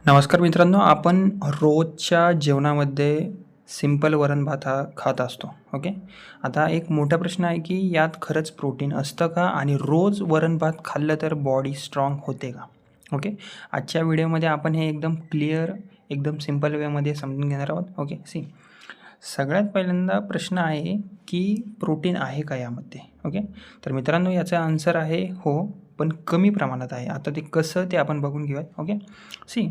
नमस्कार मित्रांनो, आपण रोजच्या जेवणामध्ये सिंपल वरण भात हा खात असतो. ओके. आता एक मोठा प्रश्न आहे की यात खरंच प्रोटीन असतं का आणि रोज वरण भात खाल्लं तर बॉडी स्ट्राँग होते का? ओके. आजच्या व्हिडिओमध्ये आपण हे एकदम क्लिअर, एकदम सिंपल वेमध्ये समजून घेणार आहोत. ओके. सगळ्यात पहिल्यांदा प्रश्न आहे की प्रोटीन आहे का यामध्ये? ओके. तर मित्रांनो, याचा आन्सर आहे हो, पण कमी प्रमाणात आहे. आता ते कसं ते आपण बघून घेऊयात. ओके.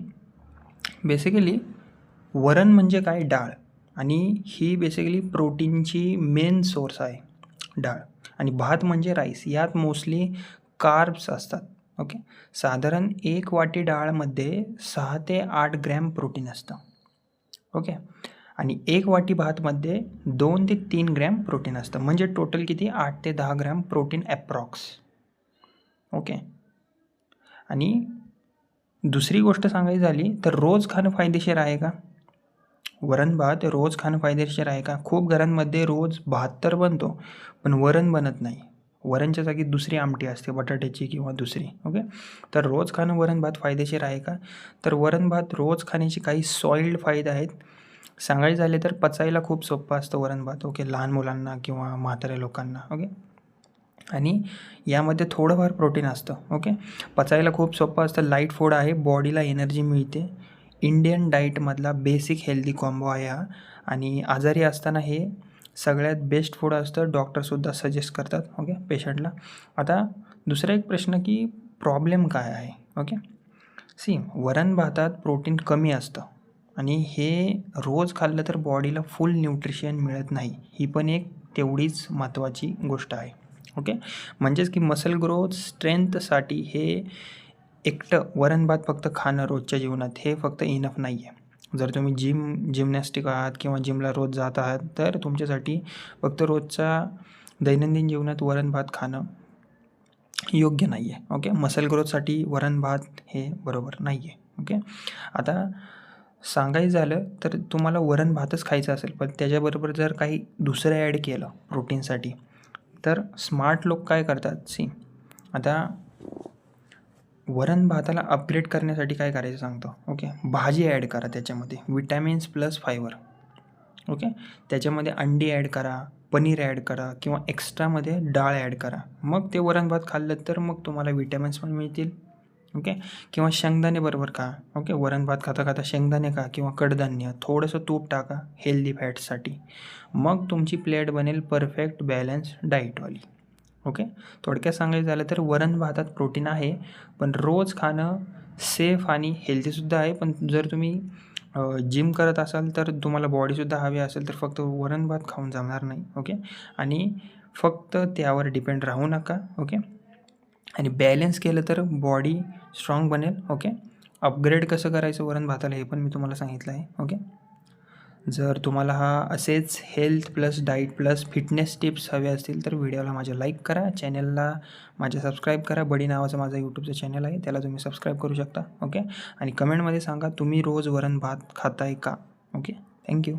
बेसिकली वरण म्हणजे काय? डाळ. आणि ही बेसिकली प्रोटीनची मेन सोर्स आहे डाळ. आणि भात म्हणजे राईस. यात मोस्टली कार्ब्स असतात. ओके. साधारण 1 वाटी डाळमध्ये 6 ते 8 ग्रॅम प्रोटीन असतं. ओके. आणि 1 वाटी भातमध्ये 2 ते 3 ग्रॅम प्रोटीन असतं. म्हणजे टोटल किती? 8 ते 10 ग्रॅम प्रोटीन ॲप्रॉक्स. ओके. आणि दुसरी गोष्ट सांगायची झाली तर रोज खाणं फायदेशीर आहे का? वरण भात रोज खाणं फायदेशीर आहे का? खूप घरांमध्ये रोज भात तर बनतो, पण वरण बनत नाही. वरणच्या जागी दुसरी आमटी असते, बटाट्याची किंवा दुसरी. ओके. तर रोज खाणं वरण भात फायदेशीर आहे का? तर वरण भात रोज खाण्याचे काही सॉलिड फायदे आहेत. सांगायचे झाले तर पचायला खूप सोपं असतं वरण भात. ओके. लहान मुलांना किंवा म्हाताऱ्या लोकांना. ओके. आणि यामध्ये थोडंफार प्रोटीन असतं. ओके. पचायला खूप सोपं असतं, लाईट फूड आहे, बॉडीला एनर्जी मिळते. इंडियन डाईटमधला बेसिक हेल्दी कॉम्बो आहे हा. आणि आजारी असताना हे सगळ्यात बेस्ट फूड असतं. डॉक्टरसुद्धा सजेस्ट करतात. ओके, पेशंटला. आता दुसरा एक प्रश्न की प्रॉब्लेम काय आहे? ओके. वरण भातात प्रोटीन कमी असतं आणि हे रोज खाल्लं तर बॉडीला फुल न्यूट्रिशन मिळत नाही. ही पण एक तेवढीच महत्त्वाची गोष्ट आहे. ओके. म्हणजेच की मसल ग्रोथ स्ट्रेंथसाठी हे एकटं वरण भात फक्त खाणं रोजच्या जीवनात हे फक्त इनफ नाही आहे. जर तुम्ही जिमनॅस्टिक आहात किंवा जिमला रोज जात आहात, तर तुमच्यासाठी फक्त रोजच्या दैनंदिन जीवनात वरण भात खाणं योग्य नाही आहे. ओके. मसल ग्रोथसाठी वरण भात हे बरोबर नाही आहे. ओके. आता सांगायचं झालं तर तुम्हाला वरण भातच खायचं असेल, पण त्याच्याबरोबर जर काही दुसरं ॲड केलं प्रोटीनसाठी, तर स्मार्ट लोक काय करतात? आता वरण भाताला अपग्रेड करण्यासाठी काय करायचं सांगतो. ओके. भाजी ॲड करा त्याच्यामध्ये, विटॅमिन्स प्लस फायबर. ओके. त्याच्यामध्ये अंडी ॲड करा, पनीर ॲड करा किंवा एक्स्ट्रामध्ये डाळ ॲड करा. मग ते वरण भात खाल्लं तर मग तुम्हाला विटॅमिन्स पण मिळतील. ओके. किंवा शेंगदाणे बरोबर खा. ओके. वरण भात खाता खाता शेंगदाणे खा किंवा कडधान्य, थोडंसं तूप टाका हेल्दी फॅट्ससाठी. मग तुमची प्लेट बनेल परफेक्ट बॅलन्स डाईटवाली. ओके. थोडक्यात सांगायचं झालं तर वरण भातात प्रोटीन आहे, पण रोज खाणं सेफ आणि हेल्दीसुद्धा आहे. पण जर तुम्ही जिम करत असाल तर तुम्हाला बॉडीसुद्धा हवी असेल तर फक्त वरण भात खाऊन जमणार नाही. ओके. आणि फक्त त्यावर डिपेंड राहू नका. ओके. आणि बॅलन्स केलं तर बॉडी स्ट्राँग बनेल. ओके. अपग्रेड कसं करायचं वरण भाताला हे पण मी तुम्हाला सांगितलं आहे. ओके. जर तुम्हाला असेच health plus diet plus fitness tips हवे असतील तर व्हिडिओला माझ्या लाईक करा, चॅनलला माझ्या सबस्क्राईब करा. बडी नावाचं माझं यूट्यूबचं चॅनल आहे, त्याला तुम्ही सबस्क्राईब करू शकता. ओके. आणि कमेंटमध्ये सांगा तुम्ही रोज वरण भात खाताय का? ओके. थँक्यू.